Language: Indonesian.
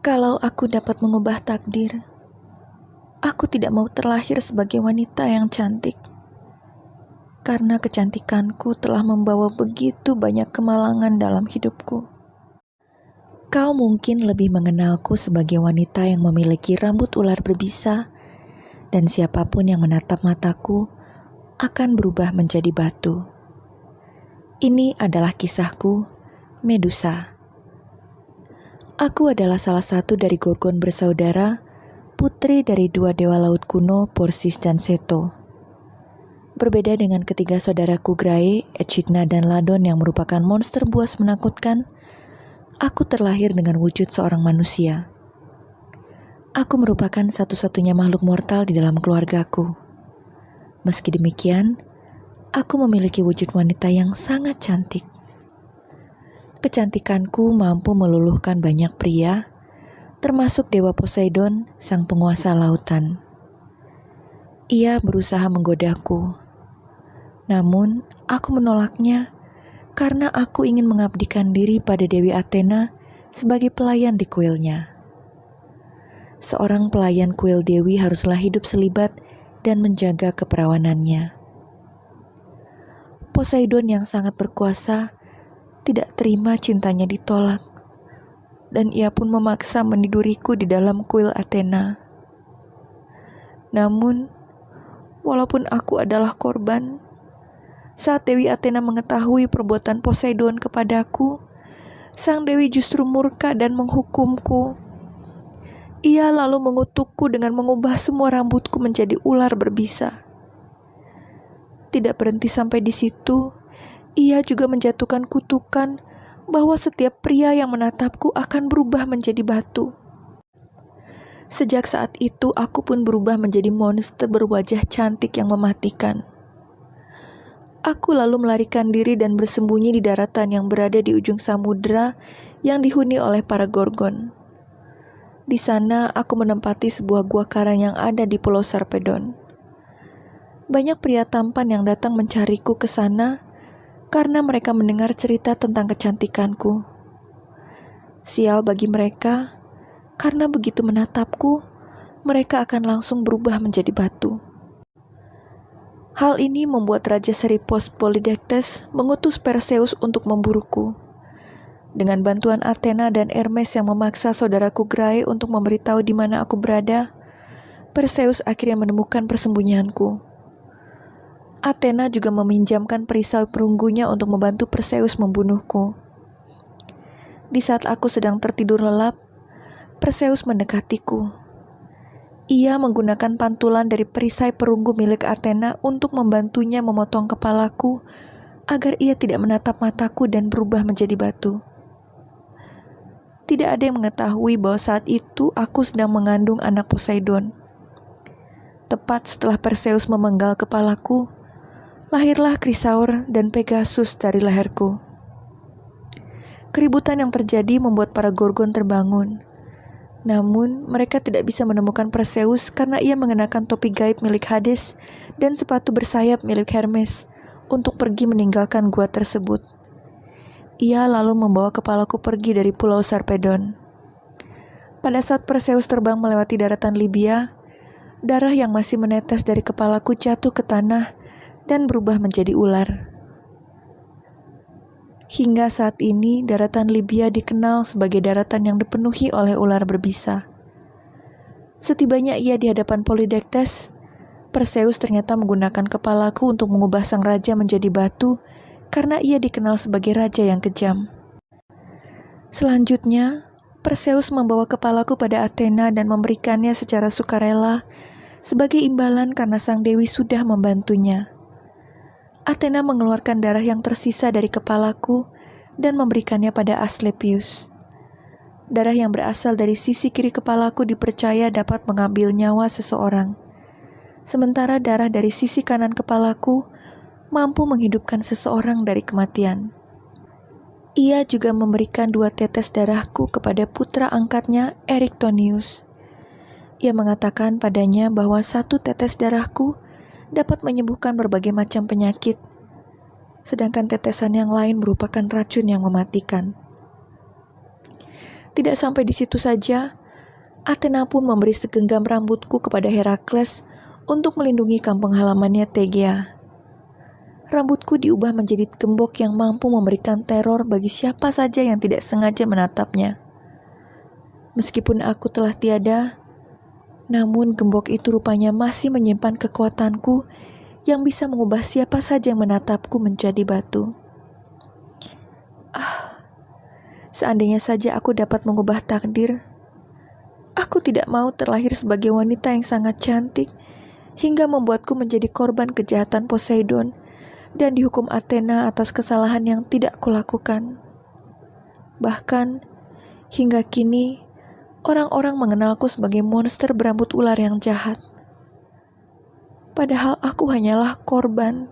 Kalau aku dapat mengubah takdir, aku tidak mau terlahir sebagai wanita yang cantik. Karena kecantikanku telah membawa begitu banyak kemalangan dalam hidupku. Kau mungkin lebih mengenalku sebagai wanita yang memiliki rambut ular berbisa, dan siapapun yang menatap mataku akan berubah menjadi batu. Ini adalah kisahku, Medusa. Aku adalah salah satu dari Gorgon bersaudara, putri dari dua dewa laut kuno, Porsis dan Seto. Berbeda dengan ketiga saudaraku Grae, Echidna, dan Ladon yang merupakan monster buas menakutkan, aku terlahir dengan wujud seorang manusia. Aku merupakan satu-satunya makhluk mortal di dalam keluargaku. Meski demikian, aku memiliki wujud wanita yang sangat cantik. Kecantikanku mampu meluluhkan banyak pria, termasuk Dewa Poseidon, sang penguasa lautan. Ia berusaha menggodaku, namun aku menolaknya karena aku ingin mengabdikan diri pada Dewi Athena sebagai pelayan di kuilnya. Seorang pelayan kuil Dewi haruslah hidup selibat dan menjaga keperawanannya. Poseidon yang sangat berkuasa tidak terima cintanya ditolak, dan ia pun memaksa meniduriku di dalam kuil Athena. Namun, walaupun aku adalah korban, saat Dewi Athena mengetahui perbuatan Poseidon kepadaku, sang dewi justru murka dan menghukumku. Ia lalu mengutukku dengan mengubah semua rambutku menjadi ular berbisa. Tidak berhenti sampai di situ, ia juga menjatuhkan kutukan bahwa setiap pria yang menatapku akan berubah menjadi batu. Sejak saat itu, aku pun berubah menjadi monster berwajah cantik yang mematikan. Aku lalu melarikan diri dan bersembunyi di daratan yang berada di ujung samudera yang dihuni oleh para Gorgon. Di sana, aku menempati sebuah gua karang yang ada di Pulau Sarpedon. Banyak pria tampan yang datang mencariku ke sana karena mereka mendengar cerita tentang kecantikanku. Sial bagi mereka, karena begitu menatapku, mereka akan langsung berubah menjadi batu. Hal ini membuat Raja Seripos Polydectes mengutus Perseus untuk memburuku. Dengan bantuan Athena dan Hermes yang memaksa saudaraku Grae untuk memberitahu di mana aku berada, Perseus akhirnya menemukan persembunyianku. Athena juga meminjamkan perisai perunggunya untuk membantu Perseus membunuhku. Di saat aku sedang tertidur lelap, Perseus mendekatiku. Ia menggunakan pantulan dari perisai perunggu milik Athena untuk membantunya memotong kepalaku agar ia tidak menatap mataku dan berubah menjadi batu. Tidak ada yang mengetahui bahwa saat itu aku sedang mengandung anak Poseidon. Tepat setelah Perseus memenggal kepalaku, lahirlah Chrysaor dan Pegasus dari leherku. Keributan yang terjadi membuat para Gorgon terbangun. Namun, mereka tidak bisa menemukan Perseus karena ia mengenakan topi gaib milik Hades dan sepatu bersayap milik Hermes untuk pergi meninggalkan gua tersebut. Ia lalu membawa kepalaku pergi dari Pulau Sarpedon. Pada saat Perseus terbang melewati daratan Libya, darah yang masih menetes dari kepalaku jatuh ke tanah dan berubah menjadi ular. Hingga saat ini, daratan Libya dikenal sebagai daratan yang dipenuhi oleh ular berbisa. Setibanya ia di hadapan Polydectes, Perseus ternyata menggunakan kepalaku untuk mengubah sang raja menjadi batu karena ia dikenal sebagai raja yang kejam. Selanjutnya, Perseus membawa kepalaku pada Athena dan memberikannya secara sukarela sebagai imbalan karena sang dewi sudah membantunya. Athena mengeluarkan darah yang tersisa dari kepalaku dan memberikannya pada Asclepius. Darah yang berasal dari sisi kiri kepalaku dipercaya dapat mengambil nyawa seseorang, sementara darah dari sisi kanan kepalaku mampu menghidupkan seseorang dari kematian. Ia juga memberikan 2 tetes darahku kepada putra angkatnya Eriktonius. Ia mengatakan padanya bahwa 1 tetes darahku dapat menyembuhkan berbagai macam penyakit, sedangkan tetesan yang lain merupakan racun yang mematikan. Tidak sampai di situ saja, Athena pun memberi segenggam rambutku kepada Herakles untuk melindungi kampung halamannya Tegea. Rambutku diubah menjadi gembok yang mampu memberikan teror bagi siapa saja yang tidak sengaja menatapnya. Meskipun aku telah tiada, namun gembok itu rupanya masih menyimpan kekuatanku yang bisa mengubah siapa saja yang menatapku menjadi batu. Seandainya saja aku dapat mengubah takdir, aku tidak mau terlahir sebagai wanita yang sangat cantik hingga membuatku menjadi korban kejahatan Poseidon dan dihukum Athena atas kesalahan yang tidak kulakukan. Bahkan, hingga kini, orang-orang mengenalku sebagai monster berambut ular yang jahat. Padahal aku hanyalah korban.